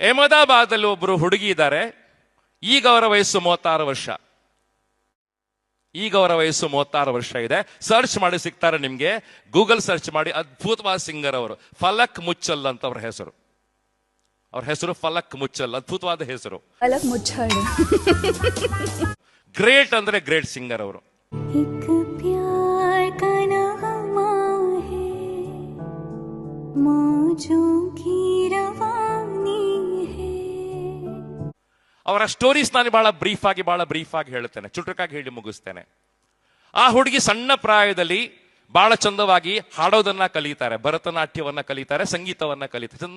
ಅಹಮದಾಬಾದಲ್ಲಿ ಒಬ್ರು ಹುಡುಗಿ ಇದ್ದಾರೆ. ಈಗ ಅವರ ವಯಸ್ಸು 36 ವರ್ಷ. ಈಗ ಅವರ ವಯಸ್ಸು 36 ವರ್ಷ ಇದೆ. ಸರ್ಚ್ ಮಾಡಿ ಸಿಗ್ತಾರೆ ನಿಮ್ಗೆ, ಗೂಗಲ್ ಸರ್ಚ್ ಮಾಡಿ. ಅದ್ಭುತವಾದ ಸಿಂಗರ್ ಅವರು, ಫಲಕ್ ಮುಚ್ಚಲ್ ಅಂತ ಅವ್ರ ಹೆಸರು. ಅವ್ರ ಹೆಸರು ಫಲಕ್ ಮುಚ್ಚಲ್, ಅದ್ಭುತವಾದ ಹೆಸರು. ಫಲಕ್ ಮುಚ್ಚಲ್. ಗ್ರೇಟ್ ಅಂದ್ರೆ ಗ್ರೇಟ್ ಸಿಂಗರ್ ಅವರು. ಅವರ ಸ್ಟೋರೀಸ್ ನಾನು ಬಹಳ ಬ್ರೀಫ್ ಆಗಿ ಹೇಳ್ತೇನೆ, ಚುಟುಕಾಗಿ ಹೇಳಿ ಮುಗಿಸ್ತೇನೆ. ಆ ಹುಡುಗಿ ಸಣ್ಣ ಪ್ರಾಯದಲ್ಲಿ ಬಹಳ ಚಂದವಾಗಿ ಹಾಡೋದನ್ನ ಕಲಿತಾರೆ, ಭರತನಾಟ್ಯವನ್ನ ಕಲಿತಾರೆ, ಸಂಗೀತವನ್ನ ಕಲಿತಾರೆ,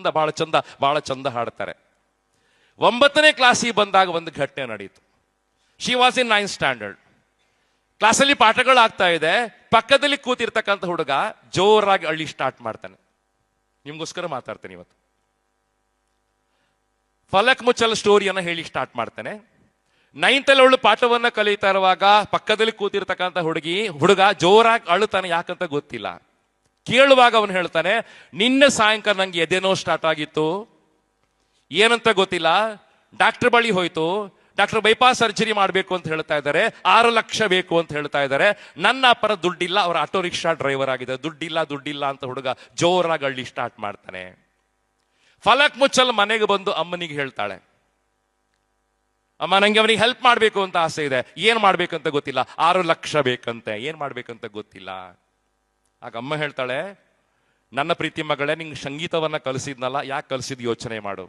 ಬಹಳ ಚಂದ ಹಾಡ್ತಾರೆ. 9ನೇ ಕ್ಲಾಸಿಗೆ ಬಂದಾಗ ಒಂದು ಘಟನೆ ನಡೆಯಿತು. She was in 9th standard. ಕ್ಲಾಸಲ್ಲಿ ಪಾಠಗಳಾಗ್ತಾ ಇದೆ, ಪಕ್ಕದಲ್ಲಿ ಕೂತಿರ್ತಕ್ಕಂಥ ಹುಡುಗ ಜೋರಾಗಿ ಅಳ್ಳಿ ಸ್ಟಾರ್ಟ್ ಮಾಡ್ತಾನೆ. ನಿಮ್ಗೋಸ್ಕರ ಮಾತಾಡ್ತೇನೆ ಇವತ್ತು. ಫಲಕ್ ಮುಚ್ಚಲ್ ಸ್ಟೋರಿಯನ್ನ ಹೇಳಿ ಸ್ಟಾರ್ಟ್ ಮಾಡ್ತಾನೆ. 9th ಅಲ್ಲಿ ಅವಳು ಪಾಠವನ್ನ ಕಲಿತಾ ಇರುವಾಗ ಪಕ್ಕದಲ್ಲಿ ಕೂತಿರ್ತಕ್ಕಂಥ ಹುಡುಗ ಜೋರಾಗಿ ಅಳುತ್ತಾನೆ. ಯಾಕಂತ ಗೊತ್ತಿಲ್ಲ. ಕೇಳುವಾಗ ಅವನು ಹೇಳ್ತಾನೆ, ನಿನ್ನೆ ಸಾಯಂಕಾಲ ನಂಗೆ ಎದೆನೋ ಸ್ಟಾರ್ಟ್ ಆಗಿತ್ತು, ಏನಂತ ಗೊತ್ತಿಲ್ಲ. ಡಾಕ್ಟರ್ ಬಳಿ ಹೋಯ್ತು, ಡಾಕ್ಟರ್ ಬೈಪಾಸ್ ಸರ್ಜರಿ ಮಾಡಬೇಕು ಅಂತ ಹೇಳ್ತಾ ಇದ್ದಾರೆ, 6 ಲಕ್ಷ ಬೇಕು ಅಂತ ಹೇಳ್ತಾ ಇದ್ದಾರೆ. ನನ್ನ ಅಪ್ಪರ ದುಡ್ಡಿಲ್ಲ, ಅವರ ಆಟೋ ರಿಕ್ಷಾ ಡ್ರೈವರ್ ಆಗಿದೆ, ದುಡ್ಡಿಲ್ಲ ಅಂತ ಹುಡುಗ ಜೋರಾಗಿ ಅಳ್ಳಿ ಸ್ಟಾರ್ಟ್ ಮಾಡ್ತಾನೆ. ಫಲಕ್ ಮುಚ್ಚಲ್ ಮನೆಗೆ ಬಂದು ಅಮ್ಮನಿಗೆ ಹೇಳ್ತಾಳೆ, ಅಮ್ಮ ನಂಗೆ ಅವನಿಗೆ ಹೆಲ್ಪ್ ಮಾಡ್ಬೇಕು ಅಂತ ಆಸೆ ಇದೆ, ಏನ್ ಮಾಡ್ಬೇಕಂತ ಗೊತ್ತಿಲ್ಲ, 6 ಲಕ್ಷ ಬೇಕಂತೆ, ಏನ್ ಮಾಡ್ಬೇಕಂತ ಗೊತ್ತಿಲ್ಲ. ಆಗ ಅಮ್ಮ ಹೇಳ್ತಾಳೆ, ನನ್ನ ಪ್ರೀತಿ ಮಗಳೇ, ನಿಂಗೆ ಸಂಗೀತವನ್ನ ಕಲಿಸಿದ್ನಲ್ಲ, ಯಾಕೆ ಕಲಿಸಿದ್ ಯೋಚನೆ ಮಾಡು.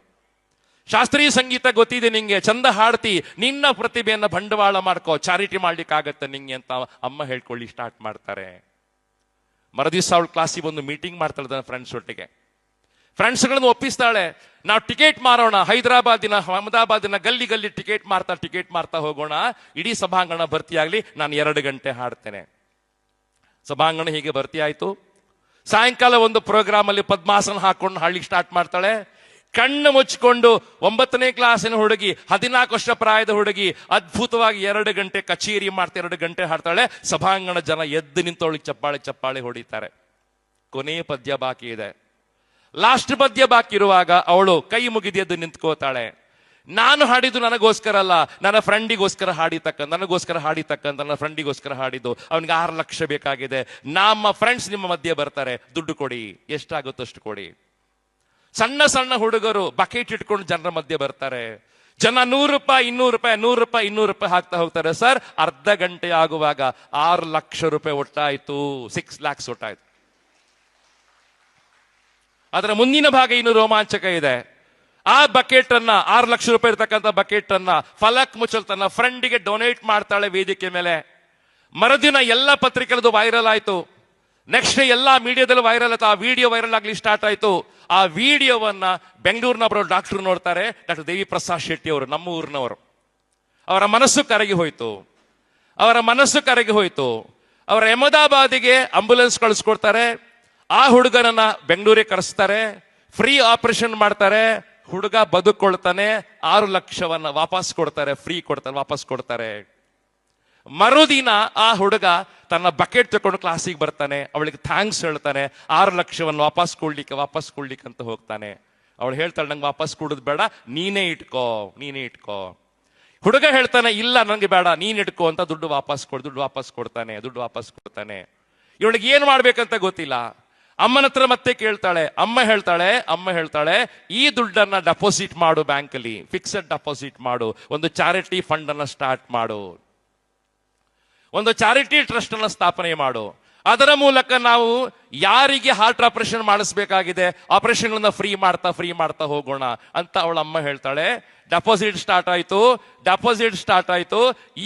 ಶಾಸ್ತ್ರೀಯ ಸಂಗೀತ ಗೊತ್ತಿದೆ ನಿಂಗೆ, ಚಂದ ಹಾಡ್ತಿ, ನಿನ್ನ ಪ್ರತಿಭೆಯನ್ನ ಬಂಡವಾಳ ಮಾಡ್ಕೋ, ಚಾರಿಟಿ ಮಾಡ್ಲಿಕ್ಕಾಗತ್ತೆ ನಿಂಗೆ ಅಂತ ಅಮ್ಮ ಹೇಳ್ಕೊಳ್ಳಿ ಸ್ಟಾರ್ಟ್ ಮಾಡ್ತಾರೆ. ಮರದಿವ್ಸ ಅವಳು ಕ್ಲಾಸಿಗೆ ಬಂದು ಮೀಟಿಂಗ್ ಮಾಡ್ತಾಳೆ ಫ್ರೆಂಡ್ಸ್ ಒಟ್ಟಿಗೆ. ಫ್ರೆಂಡ್ಸ್ಗಳನ್ನು ಒಪ್ಪಿಸ್ತಾಳೆ, ನಾವು ಟಿಕೆಟ್ ಮಾರೋಣ, ಅಹಮದಾಬಾದಿನ ಗಲ್ಲಿ ಟಿಕೆಟ್ ಮಾರ್ತಾ ಹೋಗೋಣ, ಇಡೀ ಸಭಾಂಗಣ ಭರ್ತಿಯಾಗ್ಲಿ, ನಾನು 2 ಗಂಟೆ ಹಾಡ್ತೇನೆ. ಸಭಾಂಗಣ ಹೀಗೆ ಭರ್ತಿ ಆಯ್ತು. ಸಾಯಂಕಾಲ ಒಂದು ಪ್ರೋಗ್ರಾಮ್ ಅಲ್ಲಿ ಪದ್ಮಾಸನ ಹಾಕೊಂಡು ಹಾಡ್ಲಿಕ್ಕೆ ಸ್ಟಾರ್ಟ್ ಮಾಡ್ತಾಳೆ. ಕಣ್ಣು ಮುಚ್ಚಿಕೊಂಡು 9ನೇ ಕ್ಲಾಸಿನ ಹುಡುಗಿ, 14 ವರ್ಷ ಪ್ರಾಯದ ಹುಡುಗಿ ಅದ್ಭುತವಾಗಿ 2 ಗಂಟೆ ಕಚೇರಿ ಮಾಡ್ತಾ 2 ಗಂಟೆ ಹಾಡ್ತಾಳೆ. ಸಭಾಂಗಣ ಜನ ಎದ್ದು ನಿಂತವಳಿಗೆ ಚಪ್ಪಾಳೆ ಹೊಡಿತಾರೆ. ಕೊನೆಯ ಪದ್ಯ ಬಾಕಿ ಇದೆ. ಲಾಸ್ಟ್ ಪದ್ಯ ಬಾಕಿ ಇರುವಾಗ ಅವಳು ಕೈ ಮುಗಿದು ನಿಂತ್ಕೋತಾಳೆ. ನಾನು ಹಾಡಿದ್ದು ನನಗೋಸ್ಕರ ಅಲ್ಲ, ನನ್ನ ಫ್ರೆಂಡಿಗೋಸ್ಕರ ಹಾಡಿತಕ್ಕಂತ ನನ್ನ ಫ್ರೆಂಡಿಗೋಸ್ಕರ ಹಾಡಿದ್ದು. ಅವನಿಗೆ 6 ಲಕ್ಷ ಬೇಕಾಗಿದೆ. ನಮ್ಮ ಫ್ರೆಂಡ್ಸ್ ನಿಮ್ಮ ಮಧ್ಯೆ ಬರ್ತಾರೆ, ದುಡ್ಡು ಕೊಡಿ, ಎಷ್ಟಾಗುತ್ತೋ ಅಷ್ಟು ಕೊಡಿ. ಸಣ್ಣ ಹುಡುಗರು ಬಕೆಟ್ ಇಟ್ಕೊಂಡು ಜನರ ಮಧ್ಯೆ ಬರ್ತಾರೆ. ಜನ 100 ರೂಪಾಯಿ 200 ರೂಪಾಯಿ ಹಾಕ್ತಾ ಹೋಗ್ತಾರೆ. ಸರ್, ಅರ್ಧ ಗಂಟೆ ಆಗುವಾಗ 6 ಲಕ್ಷ ರೂಪಾಯಿ ಒಟ್ಟಾಯ್ತು, 6 lakhs ಒಟ್ಟಾಯ್ತು. ಅದರ ಮುಂದಿನ ಭಾಗ ಇನ್ನು ರೋಮಾಂಚಕ ಇದೆ. ಆ ಬಕೆಟ್ ಅನ್ನ, 6 ಲಕ್ಷ ರೂಪಾಯಿ ಇರ್ತಕ್ಕಂಥ ಬಕೆಟ್ ಅನ್ನ ಫಲಕ್ ಮುಚ್ಚಲ್ ತನ್ನ ಫ್ರೆಂಡಿಗೆ ಡೊನೇಟ್ ಮಾಡ್ತಾಳೆ ವೇದಿಕೆ ಮೇಲೆ. ಮರುದಿನ ಎಲ್ಲ ಪತ್ರಿಕೆಗಳದು ವೈರಲ್ ಆಯ್ತು. ನೆಕ್ಸ್ಟ್ ಎಲ್ಲಾ ಮೀಡಿಯಾದಲ್ಲೂ ವೈರಲ್ ಆಯ್ತು. ಆ ವಿಡಿಯೋ ವೈರಲ್ ಆಗ್ಲಿ ಸ್ಟಾರ್ಟ್ ಆಯ್ತು. ಆ ವಿಡಿಯೋವನ್ನ ಬೆಂಗಳೂರಿನ ಒಬ್ಬರು ಡಾಕ್ಟರ್ ನೋಡ್ತಾರೆ, ಡಾಕ್ಟರ್ ದೇವಿ ಪ್ರಸಾದ್ ಶೆಟ್ಟಿ ಅವರು, ನಮ್ಮ ಊರಿನವರು. ಅವರ ಮನಸ್ಸು ಕರಗಿ ಹೋಯ್ತು. ಅವರ ಅಹಮದಾಬಾದಿಗೆ ಆಂಬ್ಯುಲೆನ್ಸ್ ಕಳಿಸ್ಕೊಡ್ತಾರೆ. ಆ ಹುಡುಗನನ್ನ ಬೆಂಗಳೂರಿಗೆ ಕರೆಸ್ತಾರೆ, ಫ್ರೀ ಆಪರೇಷನ್ ಮಾಡ್ತಾರೆ. ಹುಡುಗ ಬದುಕೊಳ್ತಾನೆ. 6 ಲಕ್ಷವನ್ನ ವಾಪಸ್ ಕೊಡ್ತಾರೆ. ಮರುದಿನ ಆ ಹುಡುಗ ತನ್ನ ಬಕೆಟ್ ತಗೊಂಡು ಕ್ಲಾಸಿಗೆ ಬರ್ತಾನೆ. ಅವಳಿಗೆ ಥ್ಯಾಂಕ್ಸ್ ಹೇಳ್ತಾನೆ. 6 ಲಕ್ಷವನ್ನು ವಾಪಸ್ ಕೊಡ್ಲಿಕ್ಕೆ ಅಂತ ಹೋಗ್ತಾನೆ. ಅವಳು ಹೇಳ್ತಾಳೆ, ನಂಗೆ ವಾಪಸ್ ಕೊಡೋದು ಬೇಡ, ನೀನೇ ಇಟ್ಕೋ. ಹುಡುಗ ಹೇಳ್ತಾನೆ, ಇಲ್ಲ ನಂಗೆ ಬೇಡ, ನೀನ್ ಇಟ್ಕೋ ಅಂತ ದುಡ್ಡು ವಾಪಸ್ ಕೊಡ್ತಾನೆ. ಇವಳಿಗೆ ಏನ್ ಮಾಡ್ಬೇಕಂತ ಗೊತ್ತಿಲ್ಲ. ಅಮ್ಮನ ಹತ್ರ ಮತ್ತೆ ಕೇಳ್ತಾಳೆ. ಅಮ್ಮ ಹೇಳ್ತಾಳೆ, ಈ ದುಡ್ಡನ್ನ ಡೆಪಾಸಿಟ್ ಮಾಡು, ಬ್ಯಾಂಕಲ್ಲಿ ಫಿಕ್ಸೆಡ್ ಡೆಪಾಸಿಟ್ ಮಾಡು, ಒಂದು ಚಾರಿಟಿ ಫಂಡ್ ಅನ್ನ ಸ್ಟಾರ್ಟ್ ಮಾಡು, ಒಂದು ಚಾರಿಟಿ ಟ್ರಸ್ಟ್ ಅನ್ನ ಸ್ಥಾಪನೆ ಮಾಡು. ಅದರ ಮೂಲಕ ನಾವು ಯಾರಿಗೆ ಹಾರ್ಟ್ ಆಪರೇಷನ್ ಮಾಡಿಸ್ಬೇಕಾಗಿದೆ ಆಪರೇಷನ್ ಫ್ರೀ ಮಾಡ್ತಾ ಹೋಗೋಣ ಅಂತ ಅವಳ ಅಮ್ಮ ಹೇಳ್ತಾಳೆ. ಡೆಪಾಸಿಟ್ ಸ್ಟಾರ್ಟ್ ಆಯ್ತು.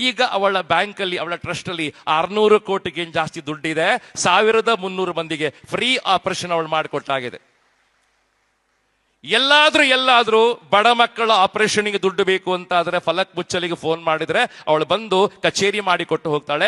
ಈಗ ಅವಳ ಬ್ಯಾಂಕ್ ಅಲ್ಲಿ, ಅವಳ ಟ್ರಸ್ಟ್ ಅಲ್ಲಿ 600 ಕೋಟಿಗೆ ಜಾಸ್ತಿ ದುಡ್ಡಿದೆ. 1300 ಮಂದಿಗೆ ಫ್ರೀ ಆಪರೇಷನ್ ಅವಳು ಮಾಡಿಕೊಟ್ಟಾಗಿದೆ. ಎಲ್ಲಾದ್ರೂ ಬಡ ಮಕ್ಕಳ ಆಪರೇಷನ್ಗೆ ದುಡ್ಡು ಬೇಕು ಅಂತ ಆದ್ರೆ ಫಲಕ್ ಮುಚ್ಚಲಿಗೆ ಫೋನ್ ಮಾಡಿದ್ರೆ ಅವಳು ಬಂದು ಕಚೇರಿ ಮಾಡಿ ಕೊಟ್ಟು ಹೋಗ್ತಾಳೆ.